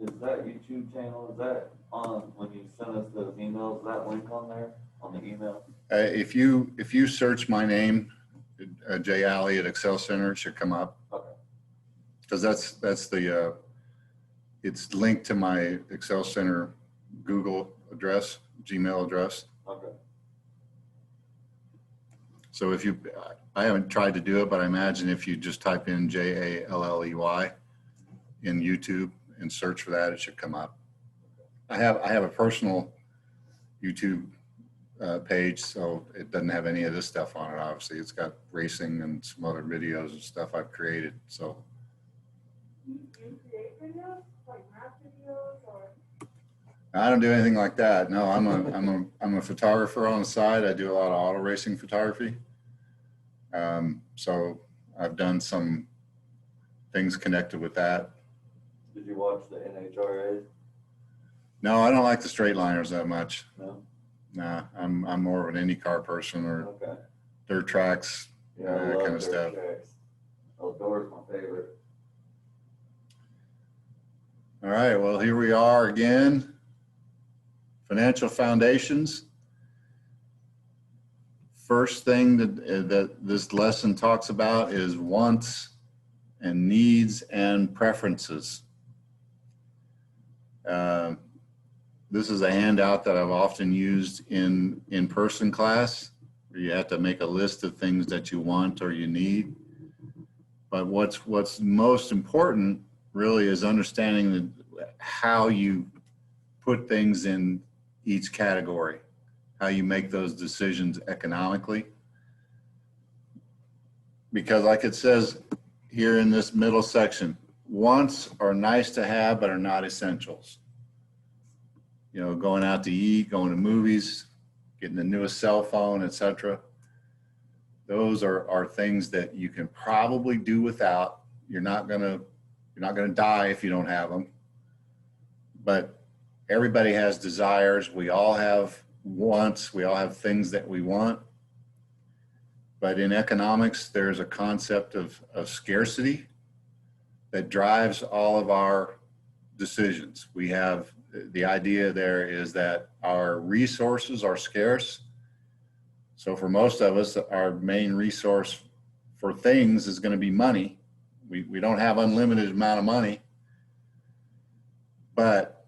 Is that YouTube channel, is that on, when you send us those emails, is that link on there, on the email? If you search my name, Jay Alley at Excel Center, it should come up. Okay. Because that's the, it's linked to my Excel Center Google address, Gmail address. Okay. So if you, I haven't tried to do it, but I imagine if you just type in JALLEY in YouTube and search for that, it should come up. I have a personal YouTube page, so it doesn't have any of this stuff on it. Obviously, it's got racing and some other videos and stuff I've created. So. Do you create videos, like math videos, or? I don't do anything like that. No, I'm a photographer on the side. I do a lot of auto racing photography. So I've done some things connected with that. Did you watch the NHRA? No, I don't like the straight liners that much. No? Nah, I'm more of an IndyCar person or Okay. dirt tracks, Yeah, I that love kind of dirt stuff. tracks. Outdoors my favorite. All right, well, here we are again. Financial foundations. First thing that this lesson talks about is wants and needs and preferences. This is a handout that I've often used in in-person class, where you have to make a list of things that you want or you need. But what's most important really is understanding how you put things in each category, how you make those decisions economically. Because like it says here in this middle section, wants are nice to have, but are not essentials. You know, going out to eat, going to movies, getting the newest cell phone, etc. Those are things that you can probably do without. You're not gonna die if you don't have them. But everybody has desires. We all have wants. We all have things that we want. But in economics, there's a concept of scarcity that drives all of our decisions. We have the idea there is that our resources are scarce. So for most of us, our main resource for things is going to be money. We don't have unlimited amount of money, but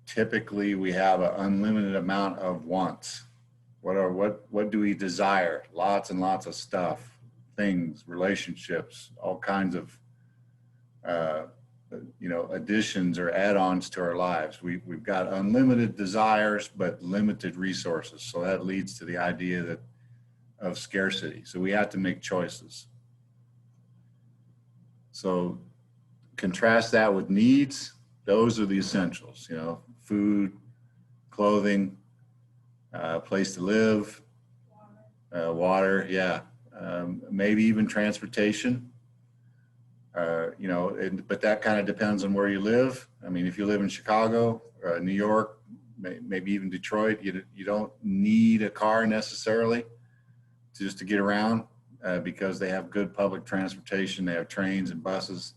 typically we have an unlimited amount of wants. What do we desire? Lots and lots of stuff, things, relationships, all kinds of additions or add-ons to our lives. We've got unlimited desires, but limited resources. So that leads to the idea of scarcity. So we have to make choices. So contrast that with needs. Those are the essentials, food, clothing, place to live, water, yeah. Maybe even transportation. But that kind of depends on where you live. I mean, if you live in Chicago, New York, maybe even Detroit, you don't need a car necessarily just to get around because they have good public transportation. They have trains and buses.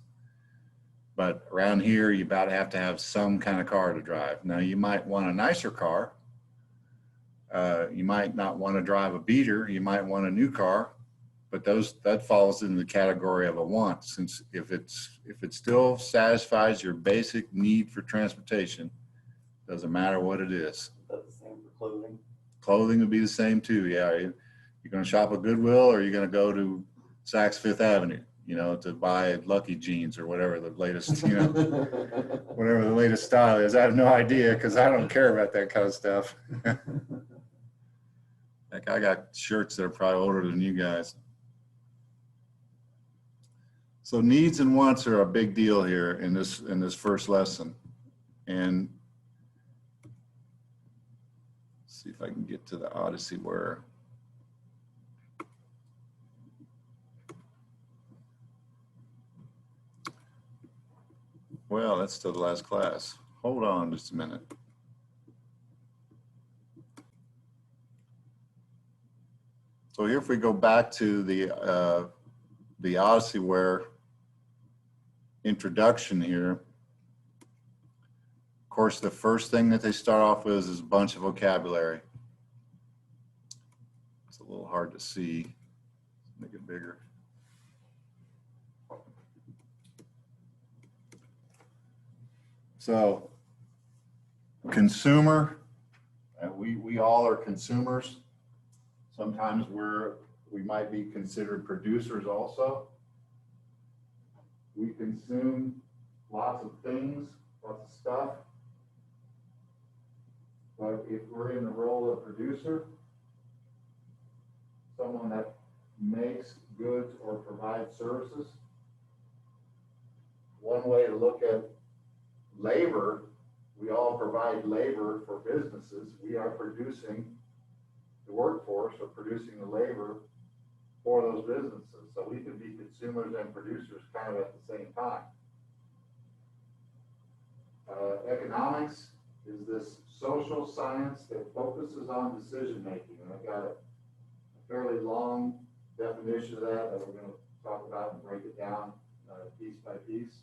But around here, you about have to have some kind of car to drive. Now, you might want a nicer car. You might not want to drive a beater. You might want a new car. But that falls in the category of a want, since if it still satisfies your basic need for transportation, doesn't matter what it is. Is that the same for clothing? Clothing would be the same too. Yeah, you're going to shop at Goodwill, or you're going to go to Saks Fifth Avenue, to buy Lucky Jeans or whatever the latest, whatever the latest style is. I have no idea because I don't care about that kind of stuff. Like I got shirts that are probably older than you guys. So needs and wants are a big deal here in this first lesson. And let's see if I can get to the Odyssey where. Well, that's still the last class. Hold on just a minute. So here if we go back to the Odyssey where introduction here, course, the first thing that they start off with is a bunch of vocabulary. It's a little hard to see. Make it bigger. So, consumer, we all are consumers. Sometimes we might be considered producers also. We consume lots of things, lots of stuff. But if we're in the role of producer, someone that makes goods or provides services, one way to look at labor, we all provide labor for businesses. We are producing the workforce or producing the labor for those businesses. So we can be consumers and producers kind of at the same time. Economics is this social science that focuses on decision making. And I've got a fairly long definition of that we're going to talk about and break it down piece by piece.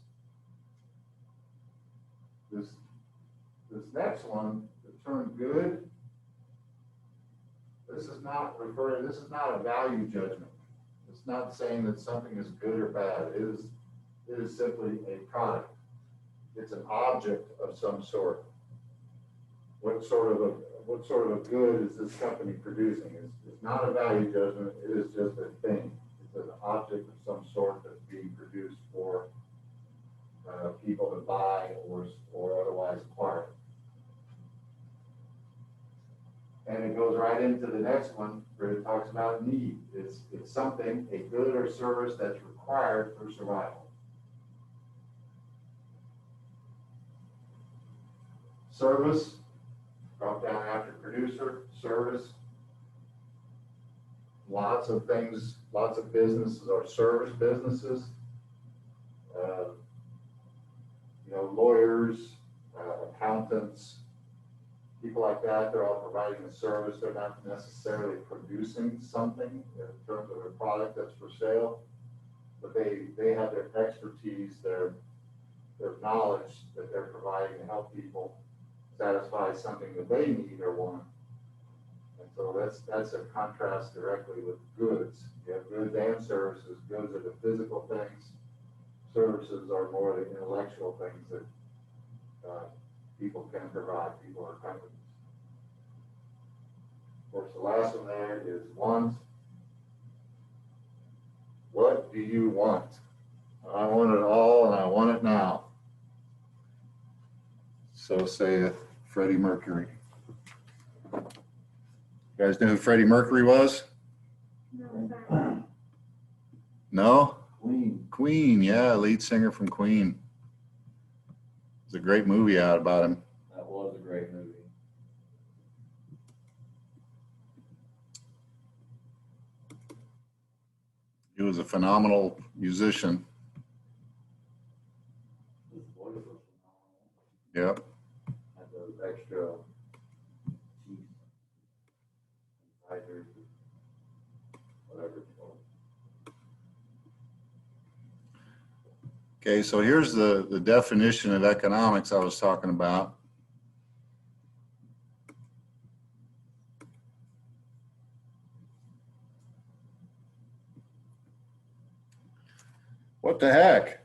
This next one, the term good, this is not a value judgment. It's not saying that something is good or bad. It is simply a product. It's an object of some sort. What sort of a good is this company producing? It's not a value judgment. It is just a thing. It's an object of some sort that's being produced for people to buy or otherwise acquire. And it goes right into the next one where it talks about need. It's something, a good or service that's required for survival. Service, drop down after producer, service. Lots of things, lots of businesses are service businesses. Lawyers, accountants, people like that, they're all providing a service. They're not necessarily producing something in terms of a product that's for sale, but they have their expertise, their knowledge that they're providing to help people satisfy something that they need or want. And so that's a contrast directly with goods. You have goods and services. Goods are the physical things. Services are more the intellectual things that people can provide, people or companies. Of course, the last one there is want. What do you want? I want it all and I want it now. So saith Freddie Mercury. You guys know who Freddie Mercury was? No, sorry. No? Queen. Queen, yeah, lead singer from Queen. There's a great movie out about him. That was a great movie. He was a phenomenal musician. His voice was phenomenal. Yep. Had those extra teeth, incisors, whatever it's called. Okay, so here's the definition of economics I was talking about. What the heck?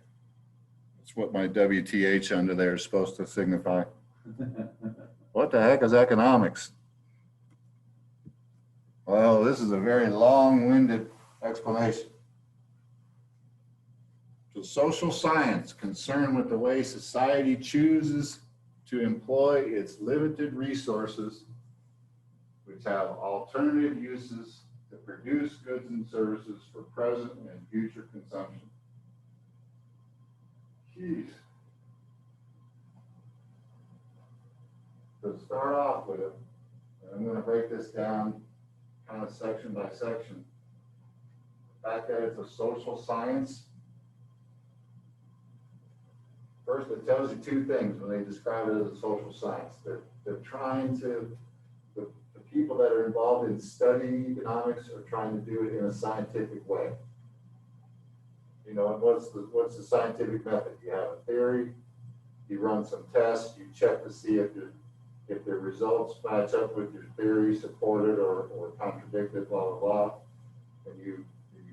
That's what my WTH under there is supposed to signify. What the heck is economics? Well, this is a very long-winded explanation. So social science concerned with the way society chooses to employ its limited resources, which have alternative uses to produce goods and services for present and future consumption. Jeez. To start off with, and I'm going to break this down kind of section by section. The fact that it's a social science, first, it tells you two things when they describe it as a social science. They're trying to, the people that are involved in studying economics are trying to do it in a scientific way. You know, and what's the scientific method? You have a theory, you run some tests, you check to see if the results match up with your theory, supported or contradicted, blah, blah, blah. And you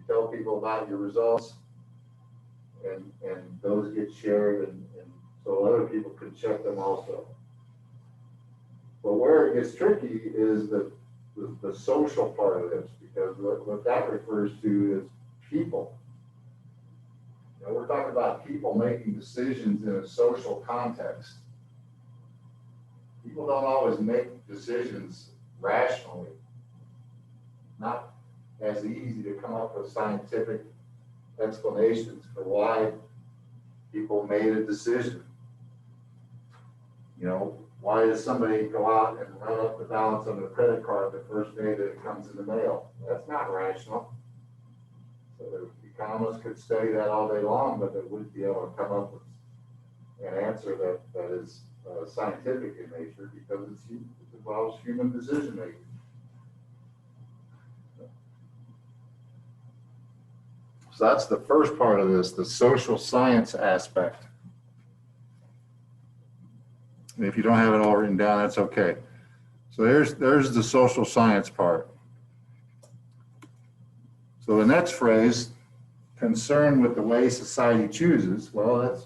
tell people about your results, and those get shared, and so other people can check them also. But where it gets tricky is the social part of this, because what that refers to is people. You know, we're talking about people making decisions in a social context. People don't always make decisions rationally. Not as easy to come up with scientific explanations for why people made a decision. You know, why does somebody go out and run up the balance on their credit card the first day that it comes in the mail? That's not rational. So the economists could study that all day long, but they wouldn't be able to come up with an answer that is scientific in nature, because it involves human decision making. So that's the first part of this, the social science aspect. And if you don't have it all written down, that's okay. So there's the social science part. So the next phrase, concern with the way society chooses, well, that's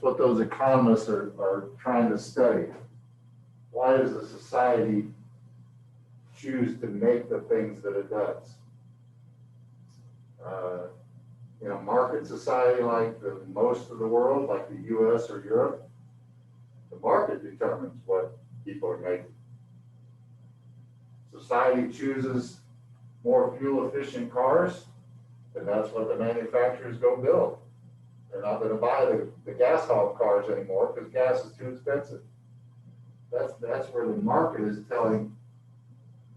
what those economists are trying to study. Why does a society choose to make the things that it does? In a market society like most of the world, like the US or Europe, the market determines what people are making. Society chooses more fuel efficient cars, and that's what the manufacturers go build. They're not going to buy the gas hauled cars anymore because gas is too expensive. That's where the market is telling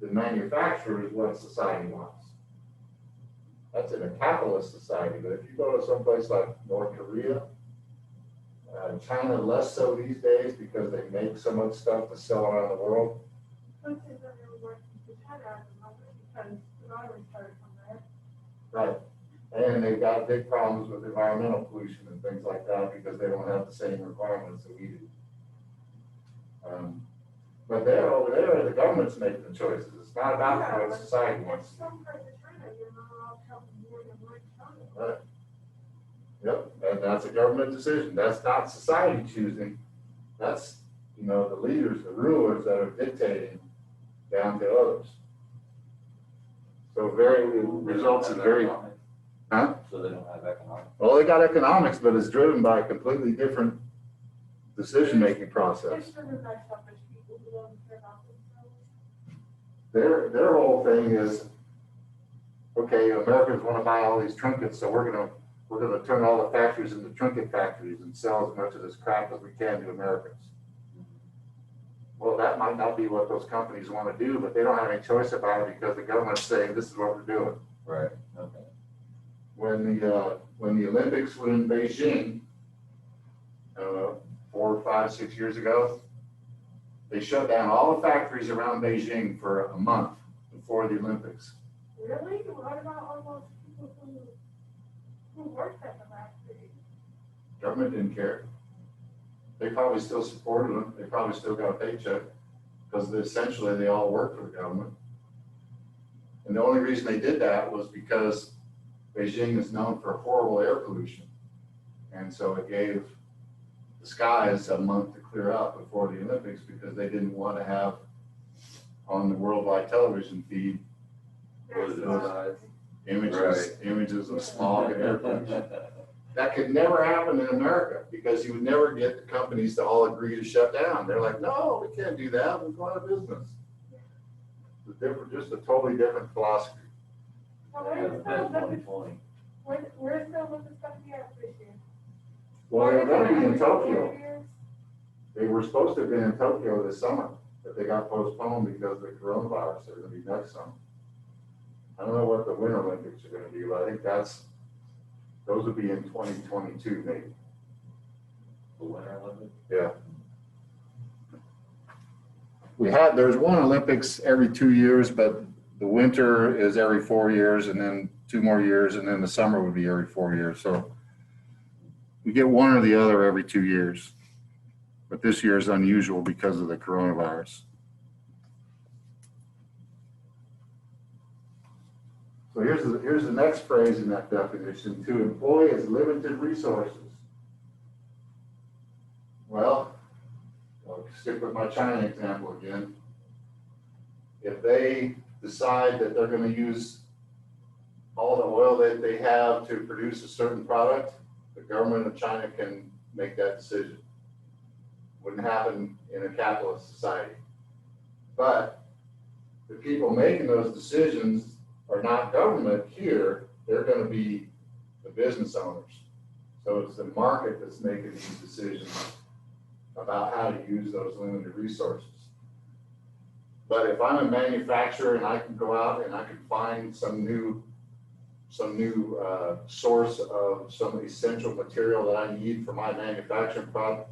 the manufacturers what society wants. That's in a capitalist society, but if you go to someplace like North Korea, China less so these days because they make so much stuff to sell around the world. Which isn't really working for China at the moment because the virus started from there. Right. And they've got big problems with environmental pollution and things like that because they don't have the same requirements that we do. But they're over there, the government's making the choices. It's not about what society wants. Some parts of China, you're not allowed to help more than one China. Right. Yep, and that's a government decision. That's not society choosing. That's, you know, the leaders, the rulers that are dictating down to others. So it results in very, huh? So they don't have economics. Well, they got economics, but it's driven by a completely different decision-making process. It's driven by selfish people who don't care about themselves. Their whole thing is, okay, Americans want to buy all these trinkets, so we're gonna turn all the factories into trinket factories and sell as much of this crap as we can to Americans. Well, that might not be what those companies want to do, but they don't have any choice about it because the government's saying this is what we're doing. Right, okay. When the Olympics were in Beijing, 4, 5, 6 years ago, they shut down all the factories around Beijing for a month before the Olympics. Really? What about all those people who worked at the factory? Government didn't care. They probably still supported them. They probably still got a paycheck because essentially they all worked for the government. And the only reason they did that was because Beijing is known for horrible air pollution. And so it gave the skies a month to clear out before the Olympics because they didn't want to have on the worldwide television feed What is it? images of smog and air pollution. That could never happen in America because you would never get the companies to all agree to shut down. They're like, no, we can't do that. We've gone out of business. Just a totally different philosophy. Now, They where's haven't the been Olympics? 2020. Where's the Olympics going to be at this year? Well, they're going to be in Tokyo. Years? They were supposed to have been in Tokyo this summer, but they got postponed because of the coronavirus. They're going to be next summer. I don't know what the Winter Olympics are going to be, but I think those will be in 2022 maybe. The Winter Olympics? Yeah. There's one Olympics every 2 years, but the winter is every 4 years and then 2 more years, and then the summer would be every 4 years. So we get one or the other every 2 years. But this year is unusual because of the coronavirus. So here's the next phrase in that definition: to employ as limited resources. Well, I'll stick with my China example again. If they decide that they're going to use all the oil that they have to produce a certain product, the government of China can make that decision. Wouldn't happen in a capitalist society. But the people making those decisions are not government here, they're going to be the business owners. So it's the market that's making these decisions about how to use those limited resources. But if I'm a manufacturer and I can go out and I can find some new source of some essential material that I need for my manufacturing project,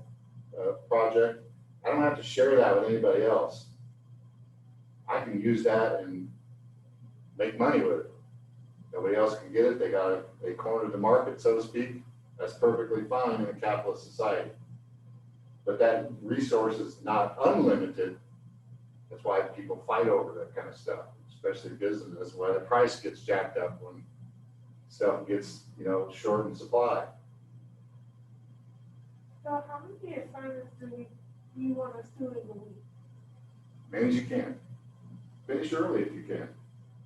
I don't have to share that with anybody else. I can use that and make money with it. Nobody else can get it. They cornered the market, so to speak. That's perfectly fine in a capitalist society. But that resource is not unlimited. That's why people fight over that kind of stuff, especially business, why the price gets jacked up when stuff gets, short in supply. So how many assignments do you want us to in a week? Many as you can. Finish early if you can.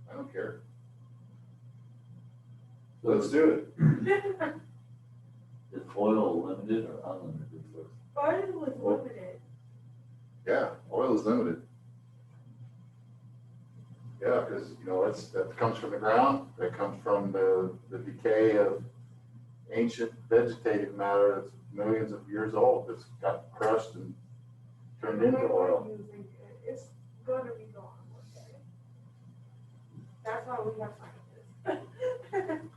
I don't care. Let's do it. Is oil limited or unlimited resource? Oil was limited. Yeah, oil is limited. Yeah, because that comes from the ground. That comes from the decay of ancient vegetative matter that's millions of years old. That's got crushed and turned into oil. It's gonna be gone one day. That's why we have scientists.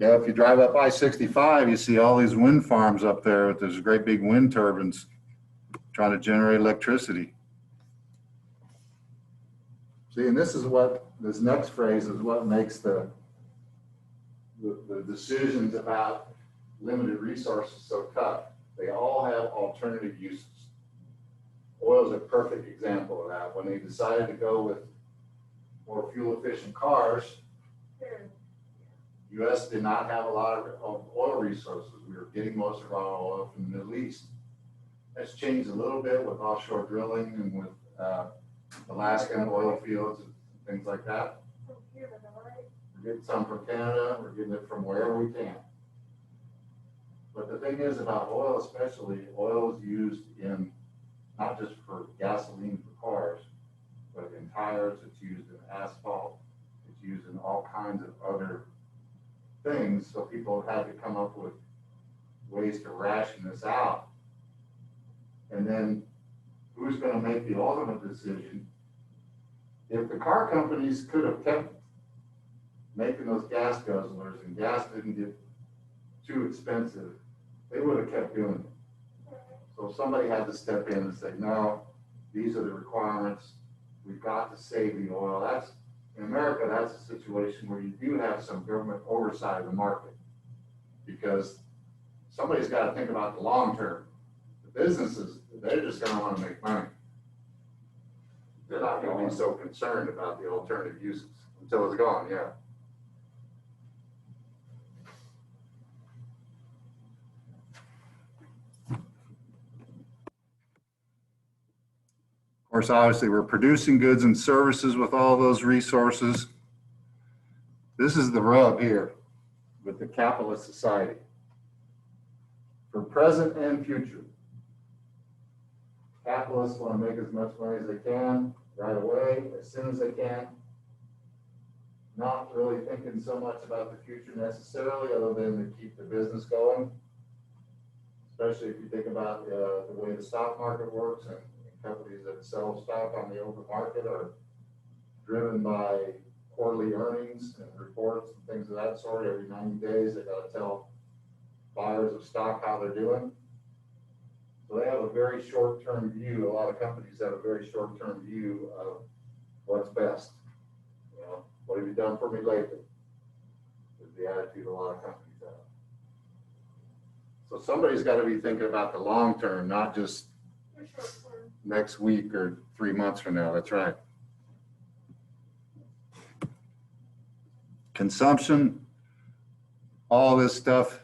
Yeah, if you drive up I-65, you see all these wind farms up there. There's great big wind turbines trying to generate electricity. See, and this next phrase is what makes the decisions about limited resources so tough. They all have alternative uses. Oil is a perfect example of that. When they decided to go with more fuel efficient cars, U.S. did not have a lot of oil resources. We were getting most of our oil from the Middle East. That's changed a little bit with offshore drilling and with Alaskan oil fields and things like that. We're getting some from Canada. We're getting it from wherever we can. But the thing is about oil especially, oil is used in not just for gasoline for cars, but in tires, it's used in asphalt, it's used in all kinds of other things. So people have had to come up with ways to ration this out. And then who's going to make the ultimate decision? If the car companies could have kept making those gas guzzlers and gas didn't get too expensive, they would have kept doing it. So somebody had to step in and say, no, these are the requirements. We've got to save the oil. In America, that's a situation where you do have some government oversight of the market because somebody's got to think about the long term. The businesses, they're just going to want to make money. They're not going to be so concerned about the alternative uses until it's gone, yeah. Of course, obviously, we're producing goods and services with all those resources. This is the rub here with the capitalist society. For present and future, capitalists want to make as much money as they can right away, as soon as they can. Not really thinking so much about the future necessarily, other than to keep the business going. Especially if you think about the way the stock market works, and companies that sell stock on the open market are driven by quarterly earnings and reports and things of that sort. Every 90 days, they got to tell buyers of stock how they're doing. So they have a very short-term view. A lot of companies have a very short-term view of what's best. What have you done for me lately? Is the attitude a lot of companies have. So somebody's got to be thinking about the long term, not just For short term. next week or 3 months from now. That's right. Consumption, all this stuff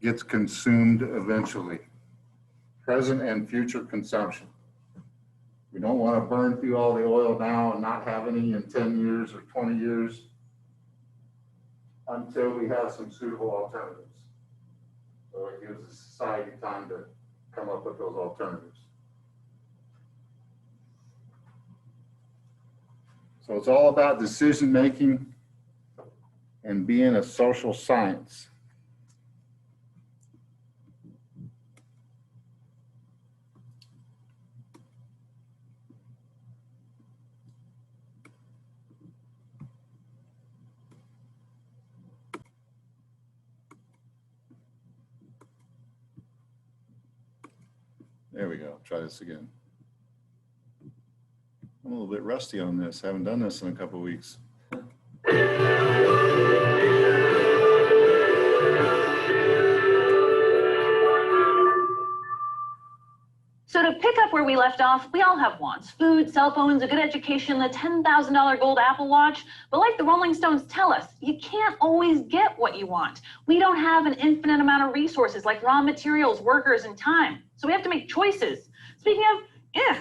gets consumed eventually. Present and future consumption. We don't want to burn through all the oil now and not have any in 10 years or 20 years until we have some suitable alternatives. So it gives the society time to come up with those alternatives. So it's all about decision making and being a social science. There we go. Try this again. I'm a little bit rusty on this. I haven't done this in a couple of weeks. So to pick up where we left off, we all have wants: food, cell phones, a good education, the $10,000 gold Apple Watch. But like the Rolling Stones tell us, you can't always get what you want. We don't have an infinite amount of resources like raw materials, workers, and time. So we have to make choices. Speaking of,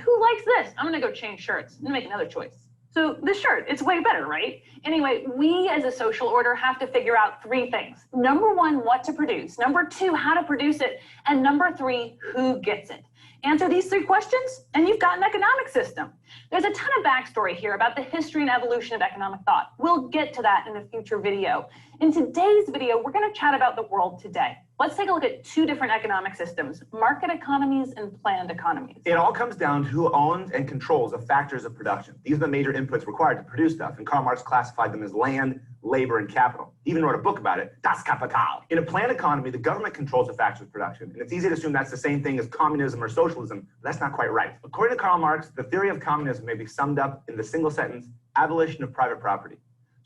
who likes this? I'm gonna go change shirts and make another choice. So this shirt, it's way better, right? Anyway, we as a social order have to figure out 3 things. Number 1, what to produce. Number 2, how to produce it. And number 3, who gets it. Answer these 3 questions, and you've got an economic system. There's a ton of backstory here about the history and evolution of economic thought. We'll get to that in a future video. In today's video, we're going to chat about the world today. Let's take a look at 2 different economic systems: market economies and planned economies. It all comes down to who owns and controls the factors of production. These are the major inputs required to produce stuff, and Karl Marx classified them as land, labor, and capital. He even wrote a book about it, Das Kapital. In a planned economy, the government controls the factors of production, and it's easy to assume that's the same thing as communism or socialism, but that's not quite right. According to Karl Marx, the theory of communism may be summed up in the single sentence: abolition of private property.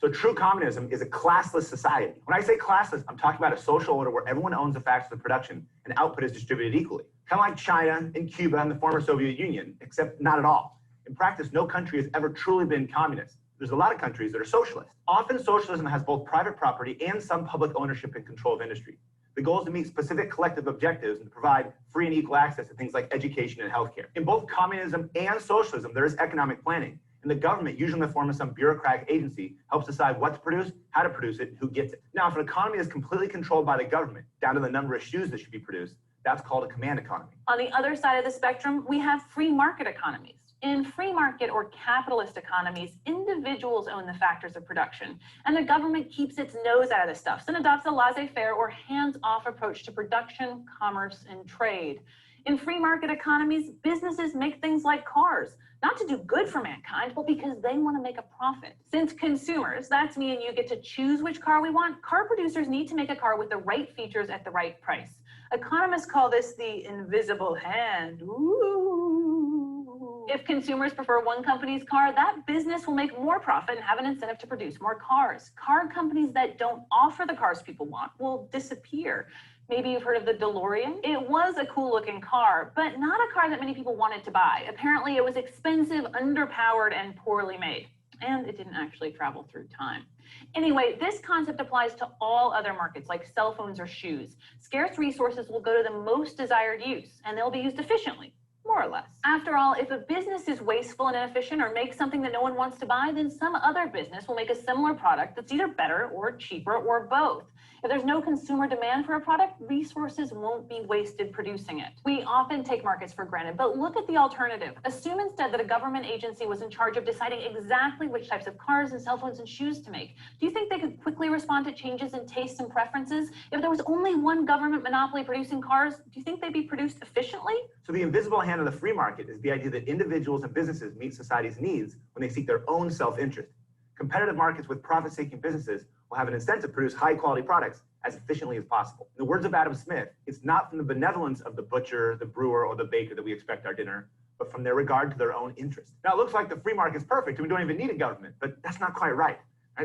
So true communism is a classless society. When I say classless, I'm talking about a social order where everyone owns the factors of production and output is distributed equally. Kind of like China and Cuba and the former Soviet Union, except not at all. In practice, no country has ever truly been communist. There's a lot of countries that are socialist. Often socialism has both private property and some public ownership and control of industry. The goal is to meet specific collective objectives and to provide free and equal access to things like education and healthcare. In both communism and socialism, there is economic planning. And the government, usually in the form of some bureaucratic agency, helps decide what to produce, how to produce it, and who gets it. Now, if an economy is completely controlled by the government, down to the number of shoes that should be produced, that's called a command economy. On the other side of the spectrum, we have free market economies. In free market or capitalist economies, individuals own the factors of production, and the government keeps its nose out of the stuff and adopts a laissez-faire or hands-off approach to production, commerce, and trade. In free market economies, businesses make things like cars, not to do good for mankind, but because they want to make a profit. Since consumers, that's me and you, get to choose which car we want, car producers need to make a car with the right features at the right price. Economists call this the invisible hand. Ooh. If consumers prefer one company's car, that business will make more profit and have an incentive to produce more cars. Car companies that don't offer the cars people want will disappear. Maybe you've heard of the DeLorean. It was a cool looking car, but not a car that many people wanted to buy. Apparently it was expensive, underpowered, and poorly made. And it didn't actually travel through time. Anyway, this concept applies to all other markets like cell phones or shoes. Scarce resources will go to the most desired use, and they'll be used efficiently, more or less. After all, if a business is wasteful and inefficient or makes something that no one wants to buy, then some other business will make a similar product that's either better or cheaper or both. If there's no consumer demand for a product, resources won't be wasted producing it. We often take markets for granted, but look at the alternative. Assume instead that a government agency was in charge of deciding exactly which types of cars and cell phones and shoes to make. Do you think they could quickly respond to changes in tastes and preferences? If there was only one government monopoly producing cars, do you think they'd be produced efficiently? So the invisible hand of the free market is the idea that individuals and businesses meet society's needs when they seek their own self-interest. Competitive markets with profit-seeking businesses will have an incentive to produce high-quality products as efficiently as possible. In the words of Adam Smith, it's not from the benevolence of the butcher, the brewer, or the baker that we expect our dinner, but from their regard to their own interest. Now, it looks like the free market's perfect and we don't even need a government, but that's not quite right?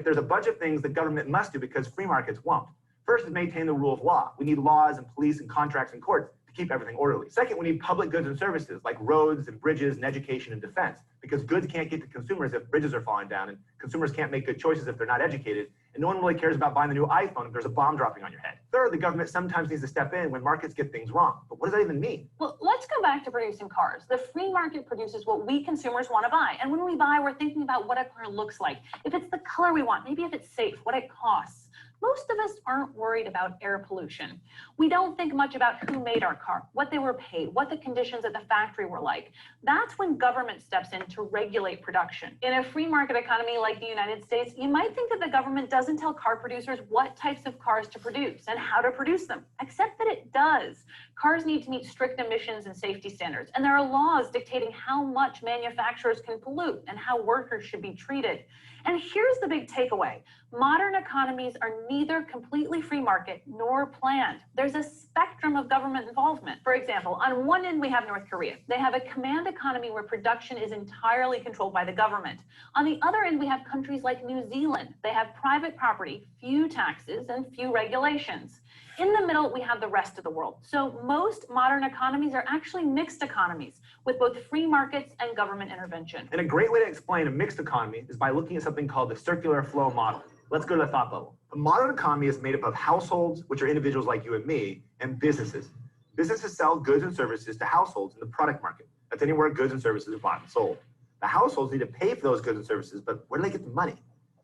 There's a bunch of things that government must do because free markets won't. First is maintain the rule of law. We need laws and police and contracts and courts to keep everything orderly. Second, we need public goods and services like roads and bridges and education and defense, because goods can't get to consumers if bridges are falling down, and consumers can't make good choices if they're not educated, and no one really cares about buying the new iPhone if there's a bomb dropping on your head. Third, the government sometimes needs to step in when markets get things wrong. But what does that even mean? Well, let's go back to producing cars. The free market produces what we consumers want to buy. And when we buy, we're thinking about what a car looks like, if it's the color we want, maybe if it's safe, what it costs. Most of us aren't worried about air pollution. We don't think much about who made our car, what they were paid, what the conditions at the factory were like. That's when government steps in to regulate production. In a free market economy like the United States, you might think that the government doesn't tell car producers what types of cars to produce and how to produce them, except that it does. Cars need to meet strict emissions and safety standards, and there are laws dictating how much manufacturers can pollute and how workers should be treated. And here's the big takeaway. Modern economies are neither completely free market nor planned. There's a spectrum of government involvement. For example, on one end, we have North Korea. They have a command economy where production is entirely controlled by the government. On the other end, we have countries like New Zealand. They have private property, few taxes, and few regulations. In the middle, we have the rest of the world. So most modern economies are actually mixed economies with both free markets and government intervention. And a great way to explain a mixed economy is by looking at something called the circular flow model. Let's go to the thought bubble. A modern economy is made up of households, which are individuals like you and me, and businesses. Businesses sell goods and services to households in the product market. That's anywhere goods and services are bought and sold. The households need to pay for those goods and services, but where do they get the money?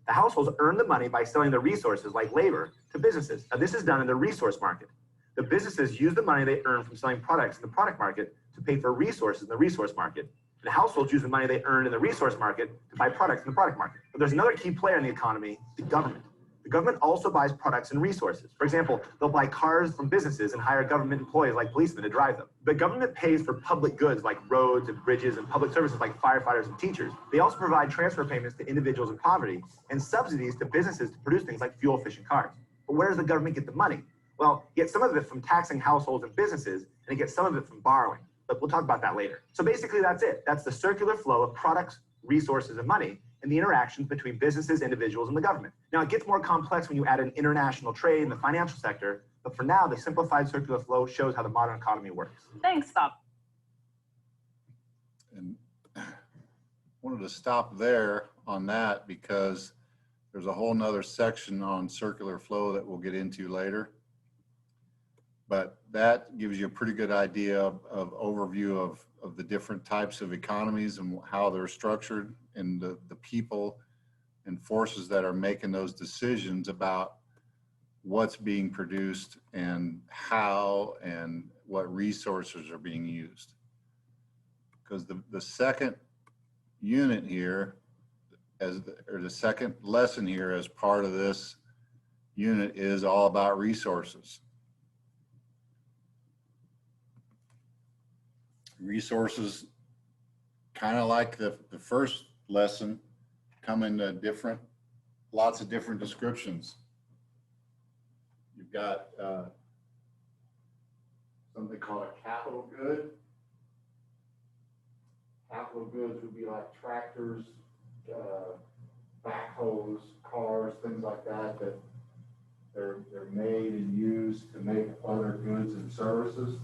The households earn the money by selling their resources like labor to businesses. Now this is done in the resource market. The businesses use the money they earn from selling products in the product market to pay for resources in the resource market. And the households use the money they earn in the resource market to buy products in the product market. But there's another key player in the economy, the government. The government also buys products and resources. For example, they'll buy cars from businesses and hire government employees like policemen to drive them. The government pays for public goods like roads and bridges and public services like firefighters and teachers. They also provide transfer payments to individuals in poverty and subsidies to businesses to produce things like fuel-efficient cars. But where does the government get the money? Well, it gets some of it from taxing households and businesses, and it gets some of it from borrowing. But we'll talk about that later. So basically that's it. That's the circular flow of products, resources, and money, and the interactions between businesses, individuals, and the government. Now, it gets more complex when you add in international trade in the financial sector, but for now, the simplified circular flow shows how the modern economy works. Thanks, Bob. And wanted to stop there on that because there's a whole nother section on circular flow that we'll get into later. But that gives you a pretty good idea of overview of the different types of economies and how they're structured, and the people and forces that are making those decisions about what's being produced and how and what resources are being used. Because the second unit here, or the second lesson here as part of this unit is all about resources. Resources, kind of like the first lesson, come in lots of different descriptions. You've got something called a capital good. Capital goods would be like tractors, backhoes, cars, things like that, that they're made and used to make other goods and services.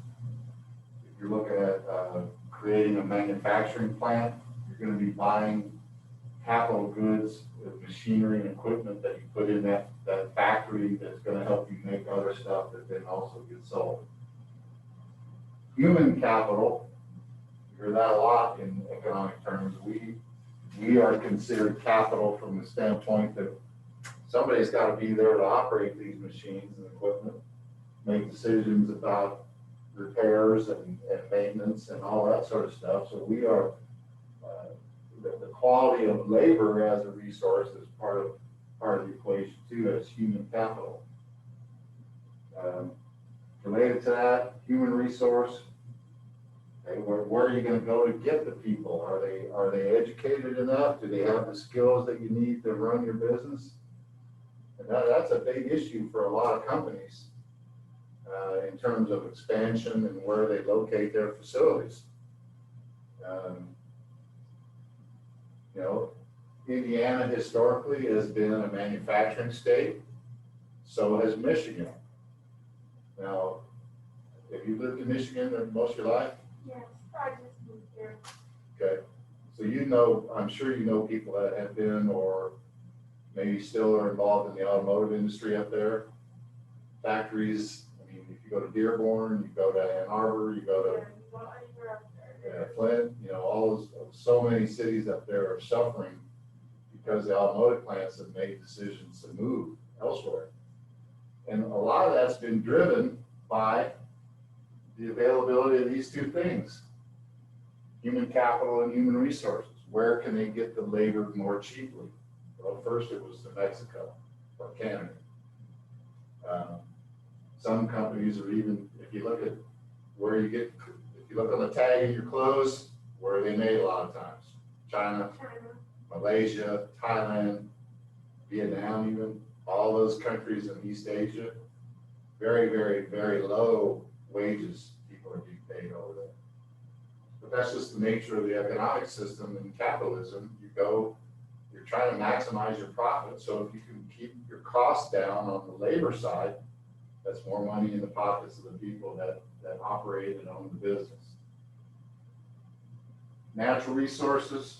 If you're looking at creating a manufacturing plant, you're going to be buying capital goods, machinery and equipment that you put in that factory that's going to help you make other stuff that then also gets sold. Human capital, you hear that a lot in economic terms. We are considered capital from the standpoint that somebody's got to be there to operate these machines and equipment, make decisions about repairs and maintenance and all that sort of stuff. So we are, the quality of labor as a resource is part of the equation too, as human capital. Related to that, human resource, okay, where are you going to go to get the people? Are they educated enough? Do they have the skills that you need to run your business? And that's a big issue for a lot of companies. In terms of expansion and where they locate their facilities. You know, Indiana historically has been a manufacturing state. So has Michigan. Now, have you lived in Michigan most of your life? Yes, I just moved here. Okay, so you know, I'm sure you know people that have been or maybe still are involved in the automotive industry up there. Factories, I mean, if you go to Dearborn, you go to Ann Arbor, you go Yeah, to you go anywhere up there. Flint, you know, all those, so many cities up there are suffering because the automotive plants have made decisions to move elsewhere. And a lot of that's been driven by the availability of these two things, human capital and human resources. Where can they get the labor more cheaply? Well, first it was to Mexico or Canada. Some companies are even, if you look at where you get, if you look on the tag in your clothes, where are they made a lot of times? China, Malaysia, Thailand, Vietnam even, all those countries in East Asia, very, very, very low wages people are being paid over there. But that's just the nature of the economic system in capitalism. You go, you're trying to maximize your profit. So if you can keep your costs down on the labor side, that's more money in the pockets of the people that operate and own the business. Natural resources,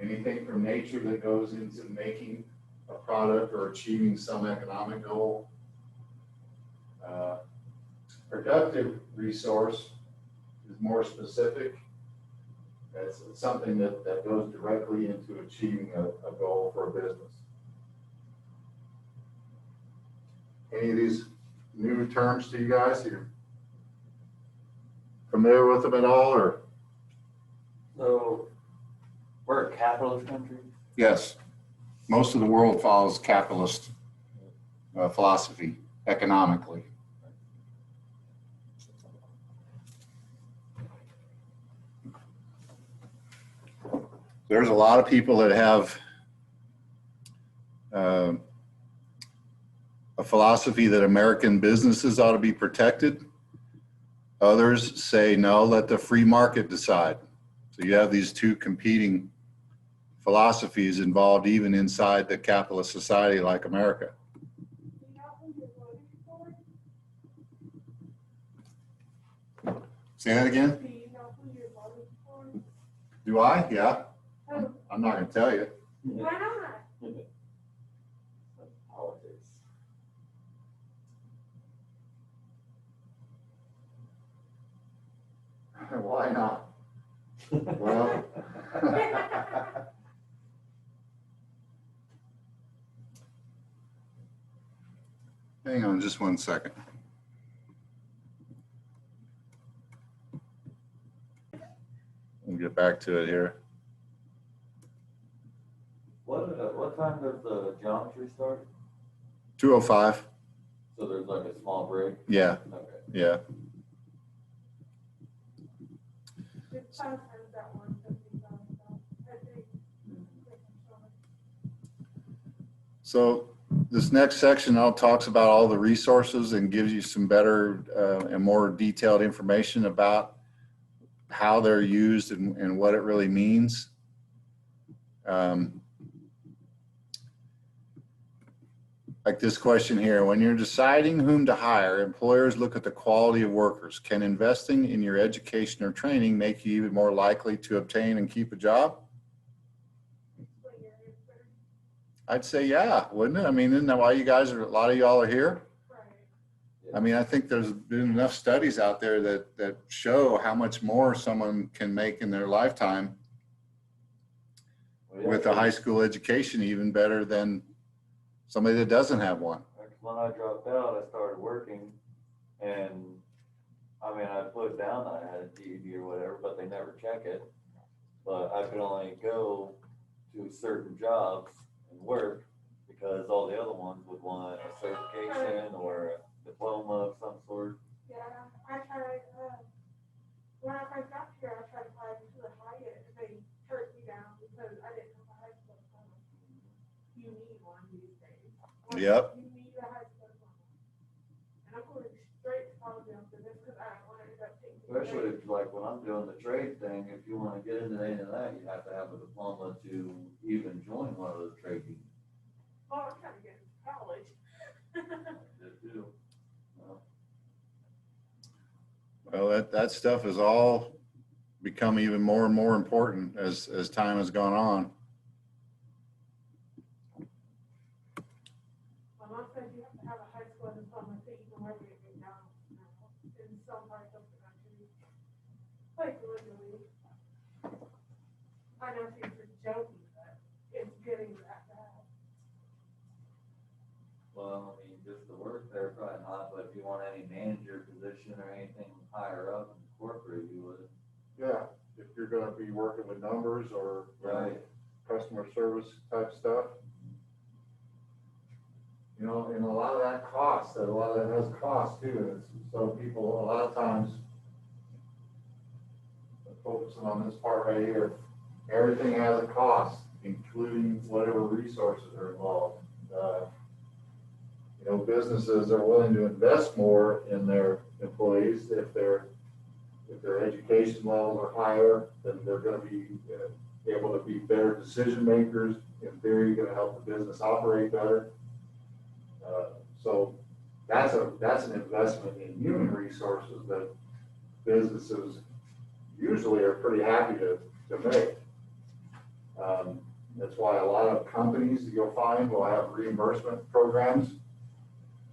anything from nature that goes into making a product or achieving some economic goal. Productive resource is more specific. It's something that goes directly into achieving a goal for a business. Any of these new terms to you guys? You're familiar with them at all, or? So, we're a capitalist country. Yes. Most of the world follows capitalist philosophy economically. There's a lot of people that have a philosophy that American businesses ought to be protected. Others say, no, let the free market decide. So you have these two competing philosophies involved even inside the capitalist society like America. Say that again? Do you know who you're voting for? Do I? Yeah. I'm not going to tell you. Why not? Politics. Why not? Well, hang on just one second. We'll get back to it here. What time does the geometry start? 2:05. So there's like a small break? Yeah, Okay. yeah. It's sometimes that one that we talk about. I think. So this next section all talks about all the resources and gives you some better and more detailed information about how they're used and what it really means. Like this question here, when you're deciding whom to hire, employers look at the quality of workers. Can investing in your education or training make you even more likely to obtain and keep a job? I'd say, yeah, wouldn't it? I mean, isn't that why you guys are, a lot of y'all are here? I mean, I think there's been enough studies out there that show how much more someone can make in their lifetime with a high school education, even better than somebody that doesn't have one. When I dropped out, I started working, and I mean, I put down that I had a GED or whatever, but they never check it. But I could only go to certain jobs and work because all the other ones would want a certification or a diploma of some sort. Yeah, I tried, when I first got here, I tried to apply to the Hyatt, and they turned me down because I didn't have a high school diploma. You need one these days. Yep. You need a high school diploma. And I'm going straight to college after this because I don't want to end up taking. Especially if, like, when I'm doing the trade thing, if you wanna get into any of that, you have to have a diploma to even join one of those trade unions. Oh, I'm trying to get into college. Well, that stuff has all become even more and more important as time has gone on. I'm not saying you have to have a high school diploma to even work at McDonald's now, in some parts of the country. Like literally. I know she's just joking, but it's getting that bad. Well, I mean, just the work there, probably not, but if you want any manager position or anything higher up in corporate, you would. Yeah, if you're gonna be working with numbers or Right. customer service type stuff. You know, and a lot of that costs, a lot of that has cost too. So people, a lot of times, focusing on this part right here, everything has a cost, including whatever resources are involved. You know, businesses are willing to invest more in their employees if their education levels are higher, then they're gonna be able to be better decision makers. In theory, gonna help the business operate better. So that's an investment in human resources that businesses usually are pretty happy to make. That's why a lot of companies you'll find will have reimbursement programs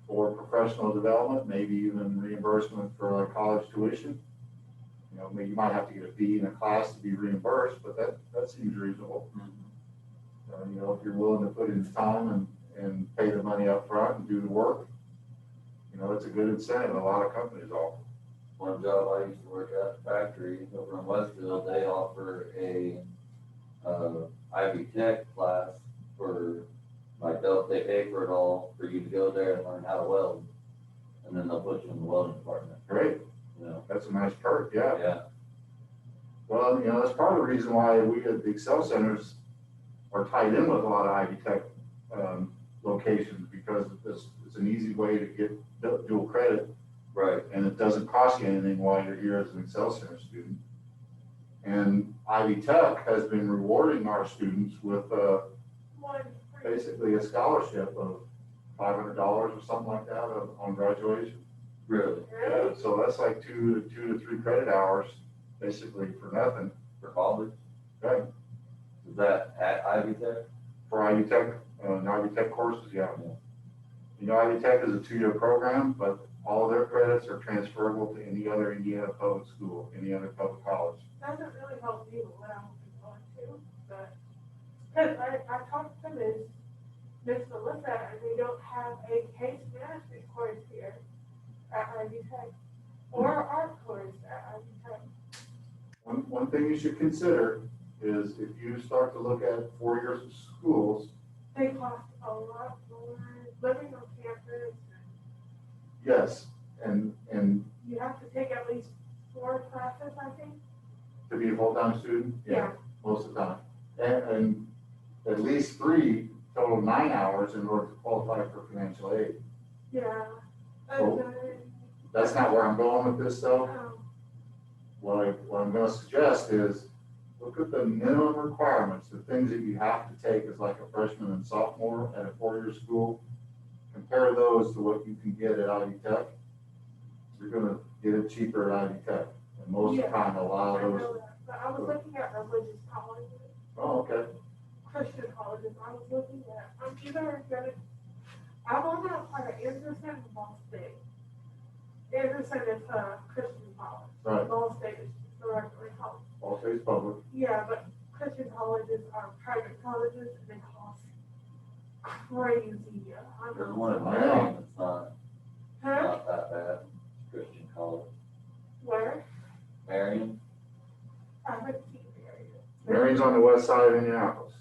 for professional development, maybe even reimbursement for like college tuition. You know, maybe you might have to get a B in a class to be reimbursed, but that seems reasonable. You know, if you're willing to put in time and pay the money up front and do the work, you know, it's a good incentive. A lot of companies offer. One job I used to work at, the factory over in Westfield, they offer a, Ivy Tech class for, like, they pay for it all for you to go there and learn how to weld. And then they'll put you in the welding department, Great. you know? That's a nice perk, yeah. Yeah, Well, you know, that's part of the reason why we at the Excel Centers are tied in with a lot of Ivy Tech locations, because it's an easy way to get dual credit, right. and it doesn't cost you anything while you're here as an Excel Center student. And Ivy Tech has been rewarding our students with One, basically a scholarship of $500 or something like that on graduation. Really? Yeah, so that's like two to three credit hours, basically for nothing. For college? Right. Is that at Ivy Tech? For Ivy Tech, Ivy Tech courses, yeah. Yeah. You know, Ivy Tech is a 2-year program, but all of their credits are transferable to any other Indiana public school, any other public college. doesn't really help me with what I'm going to, but, cause I talked to Miss Melissa, and we don't have a case management course here at Ivy Tech, or art course at Ivy Tech. One thing you should consider is if you start to look at 4 years of schools, They cost a lot more, living on campus, yes, and you have to take at least 4 classes, I think. to be a full-time student, Yeah. most of the time. And at least 3, total 9 hours in order to qualify for financial aid. Yeah. Oh. And That's not where I'm going with this though. then, What I'm gonna suggest is, look at the minimum requirements, the things that you have to take as like a freshman and sophomore at a 4-year school. Compare those to what you can get at Ivy Tech. You're gonna get it cheaper at Ivy Tech. And most of the time, a lot I of those, know that, but I was looking at religious colleges, oh, okay. Christian colleges, I was looking at, I'm either gonna, I want to apply to Anderson and Ball State. Anderson is a Christian college. Right. Ball State is the regular college. All states public. Yeah, but Christian colleges are private colleges and they cost crazy. I There's know. one in Marion that's not, Huh? not that bad, Christian college. Where? Marion? I haven't seen the area. Marion's on the west side of Indianapolis.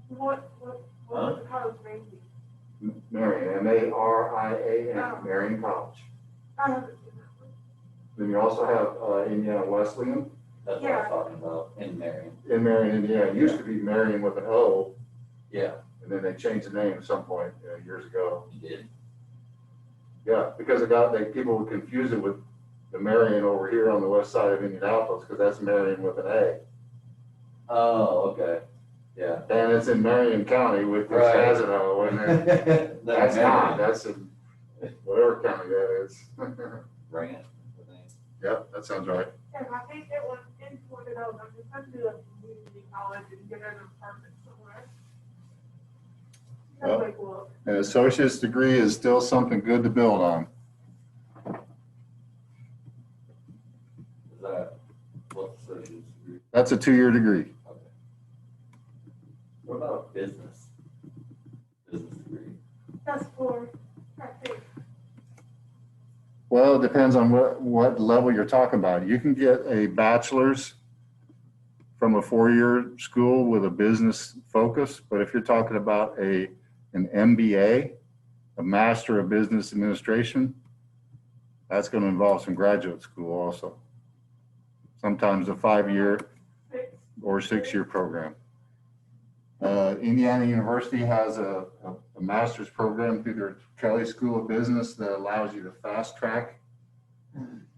What was the college name? Marion, Marian, Oh. Marion College. I haven't seen that one. Then you also have Indiana Wesleyan That's what I was talking about, in Marion. in Marion, Indiana. It used to be Marion with an O, Yeah, and then they changed the name at some point years ago. you did. Yeah, because people would confuse it with the Marion over here on the west side of Indianapolis, because that's Marion with an A. Oh, okay, yeah. And it's in Marion County, which Right. has an O, and that's not, that's in whatever county that is. Grant, I think. Yep, that sounds right. And I think it was in one of those, I'm just trying to do a community college and get an apartment somewhere. Well, Like, well, An associate's degree is still something good to build on. Is that what's the associate's degree? That's a 2-year degree. Okay. What about a business? Business degree? that's for, I think, Well, it depends on what level you're talking about. You can get a bachelor's from a 4-year school with a business focus, but if you're talking about an MBA, a Master of Business Administration, that's going to involve some graduate school also. Sometimes a 5-year six, or 6-year program. Indiana University has a master's program through their Kelly School of Business that allows you to fast track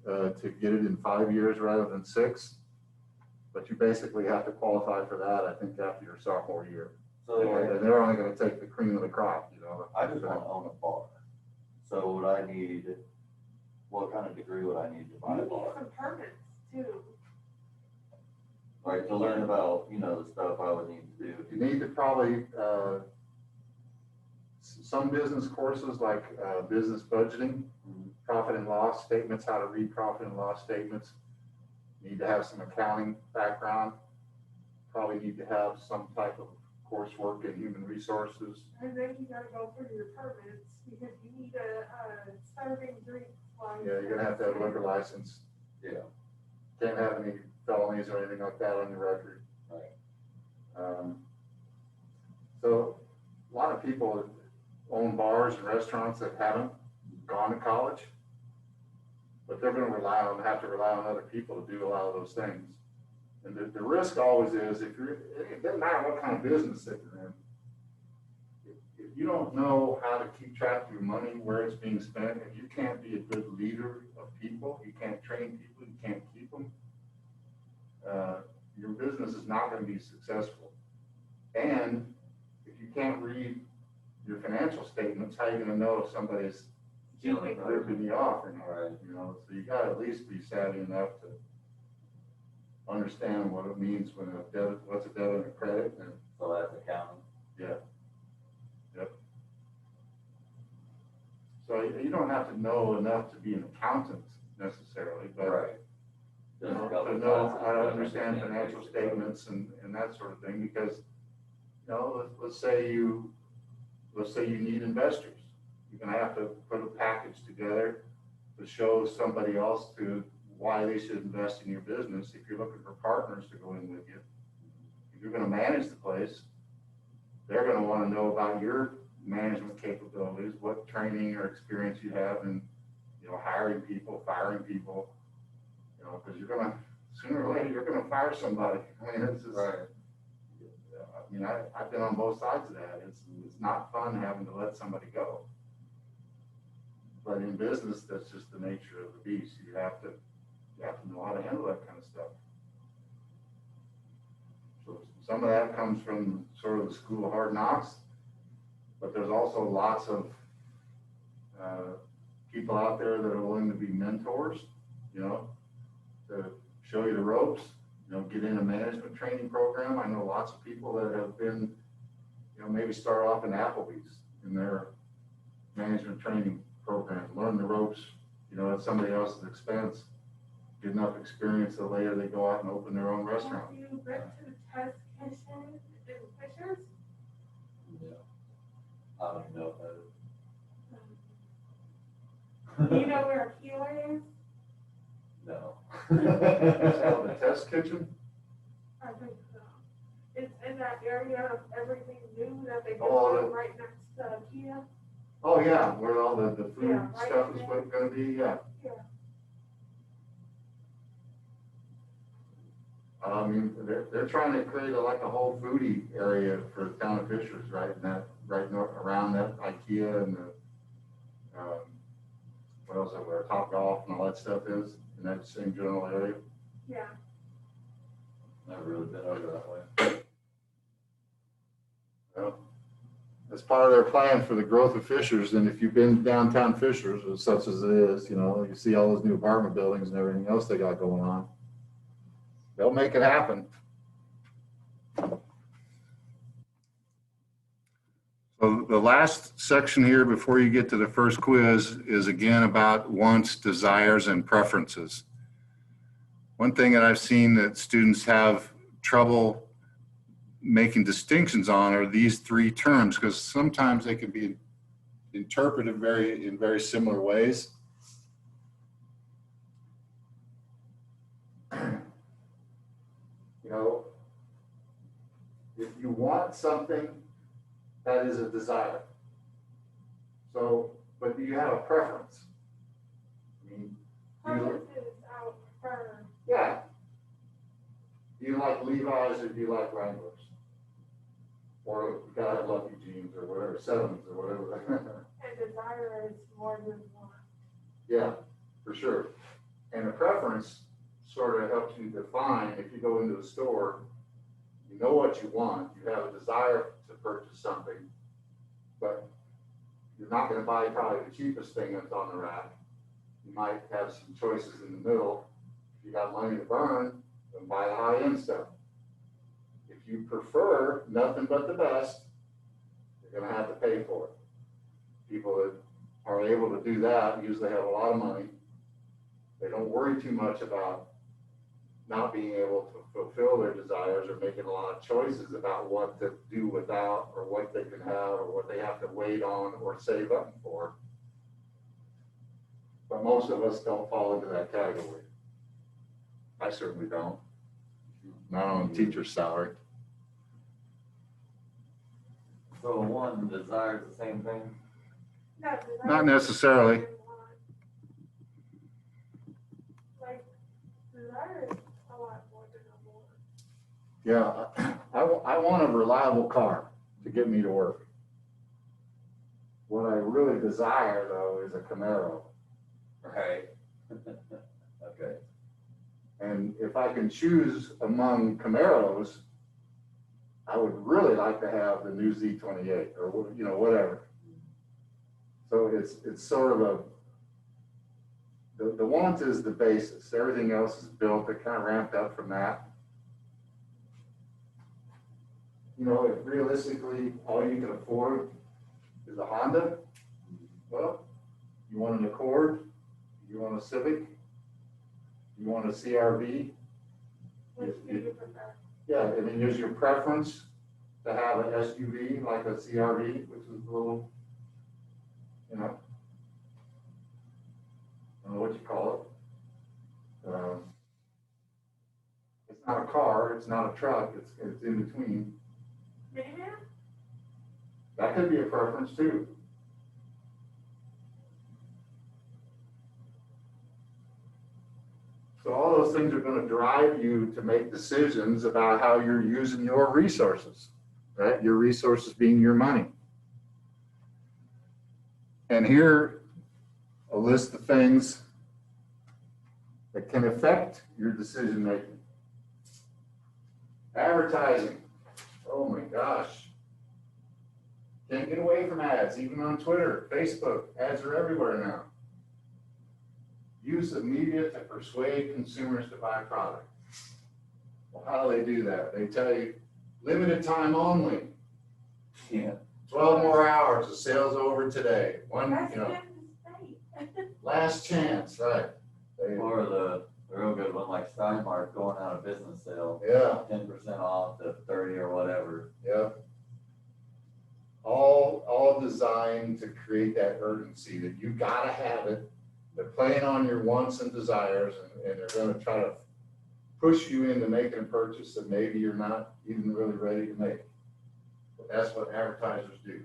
to get it in 5 years rather than 6. But you basically have to qualify for that, I think, after your sophomore year. So And they're only going to take the cream of the crop, you know. I just want to own a bar. So would I need, what kind of degree would I need to buy you a need bar? some permits too. Right, to learn about, the stuff I would need to do. You need to probably, some business courses like business budgeting, profit and loss statements, how to read profit and loss statements. Need to have some accounting background. Probably need to have some type of coursework in human resources. And then you gotta go through your permits because you need a serving drink license. Yeah, you're gonna have to have a liquor license. Yeah. Can't have any felonies or anything like that on your record. Right. So a lot of people own bars and restaurants that haven't gone to college, but they're going to have to rely on other people to do a lot of those things. And the risk always is it doesn't matter what kind of business that you're in. If you don't know how to keep track of your money, where it's being spent, if you can't be a good leader of people, you can't train people, you can't keep them, your business is not going to be successful. And if you can't read your financial statements, how are you going to know if somebody's ripping you off or not? Right. So you got to at least be savvy enough to understand what it means when what's a debit and a credit. And So that's accounting. yeah, yep. So you don't have to know enough to be an accountant necessarily, but Right. to know how to understand financial statements and that sort of thing, because, let's say you need investors. You're gonna have to put a package together to show somebody else why they should invest in your business. If you're looking for partners to go in with you, if you're gonna manage the place, they're gonna wanna know about your management capabilities, what training or experience you have in, hiring people, firing people, because you're gonna, sooner or later, you're gonna fire somebody. I mean, it's just, Right. I've been on both sides of that. It's not fun having to let somebody go. But in business, that's just the nature of the beast. You have to know how to handle that kind of stuff. So some of that comes from sort of the school of hard knocks, but there's also lots of people out there that are willing to be mentors, to show you the ropes, get in a management training program. I know lots of people that have been, maybe start off in Applebee's in their management training program, learn the ropes, at somebody else's expense, get enough experience that later they go out and open their own restaurant. Have you been to Test Kitchen in Fishers? Yeah. I don't even know if that Do you know where Keeler is? No. So the test kitchen? I think so. It's in that area of everything new that they Oh, built right next to Kia. Oh, yeah, where all the food Yeah, right stuff is there. gonna be, yeah. Yeah. They're trying to create like a whole foodie area for the town of Fishers, right? And that, around that IKEA and the, what else, where Top Golf and all that stuff is, in that same general area. Yeah. Never really been over that way. Well, as part of their plan for the growth of Fishers. And if you've been downtown Fishers, such as it is, you know, you see all those new apartment buildings and everything else they got going on. They'll make it happen. So the last section here before you get to the first quiz is again about wants, desires, and preferences. One thing that I've seen that students have trouble making distinctions on are these three terms, because sometimes they can be interpreted in very similar ways. You know, if you want something, that is a desire. So, but do you have a preference? I mean, Preferences, I would prefer. yeah. Do you like Levi's or do you like Wranglers? Or you gotta have Lucky Jeans or whatever, Sevens or whatever. And desire is more than one. Yeah, for sure. And a preference sort of helps you define, if you go into a store, you know what you want, you have a desire to purchase something, but you're not gonna buy probably the cheapest thing that's on the rack. You might have some choices in the middle. If you got money to burn, then buy the high-end stuff. If you prefer nothing but the best, you're gonna have to pay for it. People that are able to do that usually have a lot of money. They don't worry too much about not being able to fulfill their desires or making a lot of choices about what to do without or what they can have or what they have to wait on or save up for. But most of us don't fall into that category. I certainly don't. Not on a teacher's salary. So want and desire is the same thing? No, desire Not necessarily. is more than one. Like, desire is a lot more than a want. Yeah, I want a reliable car to get me to work. What I really desire though is a Camaro. Right. Okay. And if I can choose among Camaros, I would really like to have the new Z28 or, you know, whatever. So it's sort of the want is the basis. Everything else is built, it kind of ramped up from that. You know, if realistically all you can afford is a Honda, well, you want an Accord, you want a Civic, you want a CRV. Which do you prefer? Yeah, I mean, is your preference to have an SUV like a CRV, which is a little, you know, I don't know what you call it. It's not a car, it's not a truck, it's in between. Minivan? That could be a preference too. So all those things are going to drive you to make decisions about how you're using your resources, right? Your resources being your money. And here, a list of things that can affect your decision making. Advertising. Oh my gosh. Can't get away from ads, even on Twitter, Facebook. Ads are everywhere now. Use of media to persuade consumers to buy a product. Well, how do they do that? They tell you, limited time only. Yeah. 12 more hours, the sale's over today. One, That's you know, in the state. last chance, right? They- Or the real good one like Steinmark going out of business sale, Yeah, 10% off to 30 or whatever. yeah. All designed to create that urgency that you gotta have it. They're playing on your wants and desires, and they're gonna try to push you into making a purchase that maybe you're not even really ready to make. But that's what advertisers do.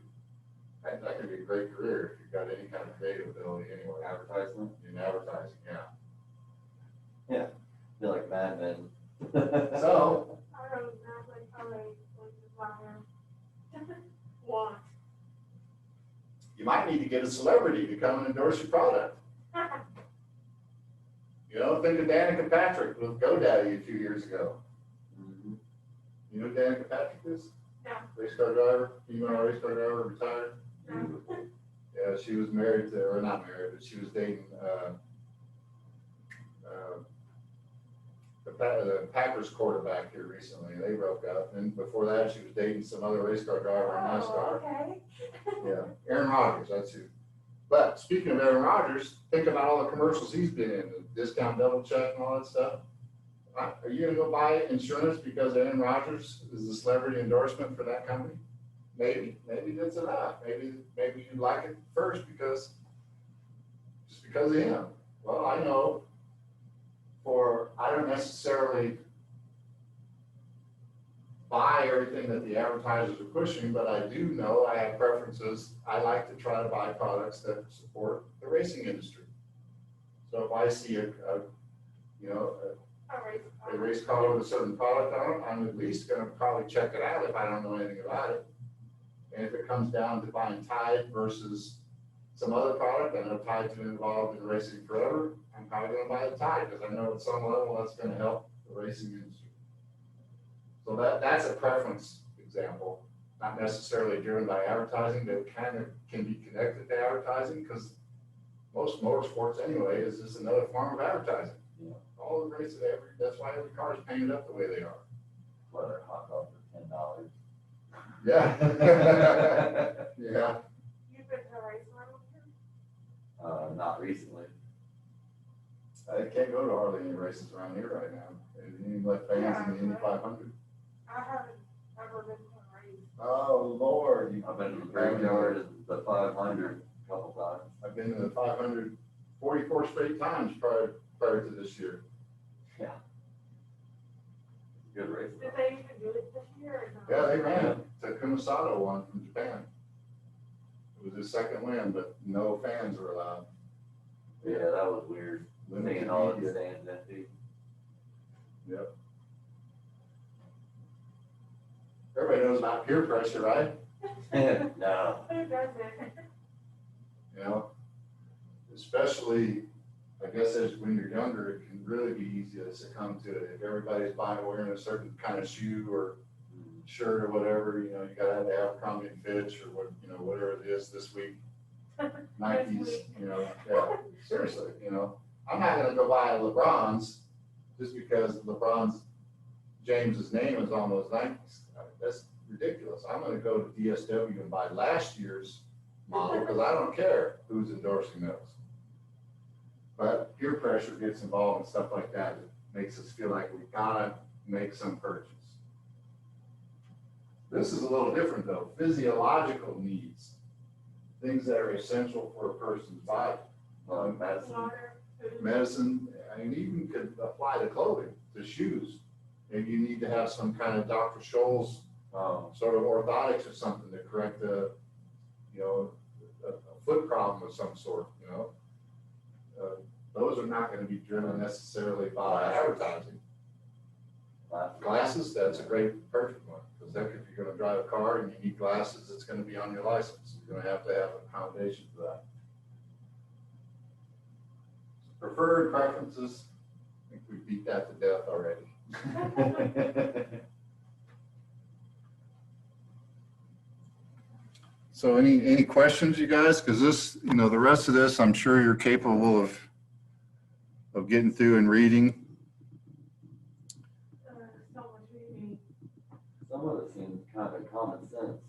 That could be a great career if you've got any kind of creative ability anyway, Advertisement. in advertising, yeah. Feel like Mad Men. So, I don't know, like, all right, like, desire. Want. you might need to get a celebrity to come and endorse your product. You know, think of Danica Patrick with GoDaddy a few years ago. Mhm. You know who Danica Patrick is? No. Race car driver, female race car driver, retired. No. Yeah, she was married to, or not married, but she was dating, the Packers quarterback here recently. They broke up. And before that, she was dating some other race car driver in Oh, NASCAR. okay. Yeah, Aaron Rodgers, that's who. But speaking of Aaron Rodgers, think about all the commercials he's been in, the discount double check and all that stuff. Are you gonna go buy insurance because Aaron Rodgers is a celebrity endorsement for that company? Maybe that's enough. Maybe you like it first just because of him. Well, I know I don't necessarily buy everything that the advertisers are pushing, but I do know I have preferences. I like to try to buy products that support the racing industry. So if I see a race car with a certain product on it, I'm at least gonna probably check it out if I don't know anything about it. And if it comes down to buying Tide versus some other product, I know Tide's been involved in racing forever, I'm probably gonna buy the Tide because I know at some level that's gonna help the racing industry. So that's a preference example, not necessarily driven by advertising, but it kind of can be connected to advertising because most motorsports anyway is just another form of advertising. Yeah. All the races, that's why every car is painted up the way they are. Well, they're hot dogs for $10. Yeah. Yeah. You've been to a race car with him? Not recently. I can't go to hardly any races around here right now. And you let fans in the Indy 500. I haven't ever been to a race. Oh, Lord. I've been to the graveyard and the 500 a couple times. I've been to the 500 44 straight times prior to this year. Yeah. Good race. Did they even do it this year or not? Yeah, they ran it. Takuma Sato won from Japan. It was his second win, but no fans were allowed. Yeah, that was weird. Limited Seeing all the media. stands empty. Yep. Everybody knows about peer pressure, right? No. Who doesn't? You know, especially, I guess as when you're younger, it can really be easy to succumb to it. If everybody's wearing a certain kind of shoe or shirt or whatever, you gotta have the Abercrombie and Fitch or whatever it is this week. Nikes, yeah, seriously, I'm not gonna go buy a LeBron's just because LeBron's James's name is on those Nikes. That's ridiculous. I'm gonna go to DSW and buy last year's model because I don't care who's endorsing those. But peer pressure gets involved and stuff like that. It makes us feel like we gotta make some purchase. This is a little different though. Physiological needs, things that are essential for a person's body. Medicine. Water, food. Medicine, I mean, even could apply to clothing, to shoes. Maybe you need to have some kind of Dr. Scholl's sort of orthotics or something to correct a foot problem of some sort, Those are not gonna be driven necessarily by advertising. Glasses, that's a great, perfect one, because if you're gonna drive a car and you need glasses, it's gonna be on your license. You're gonna have to have a foundation for that. Preferred preferences, I think we beat that to death already. So any questions, you guys? Because this, the rest of this, I'm sure you're capable of getting through and reading. So much reading. Some of it seems kind of common sense.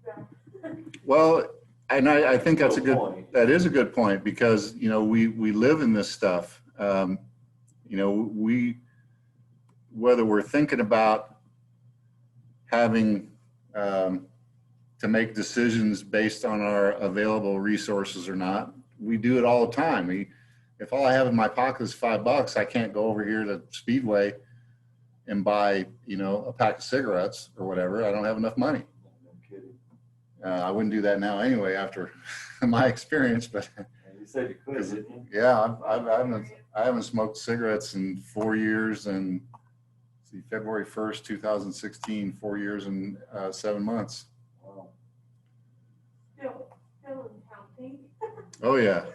Exactly. Well, and I think that is a good point because, we live in this stuff. Whether we're thinking about having to make decisions based on our available resources or not, we do it all the time. If all I have in my pocket is $5, I can't go over here to Speedway and buy, a pack of cigarettes or whatever. I don't have enough money. No kidding. I wouldn't do that now anyway after my experience, but You said you could, didn't you? yeah, I haven't smoked cigarettes in 4 years and February 1st, 2016, 4 years and 7 months. Wow. Still in counting. Oh yeah.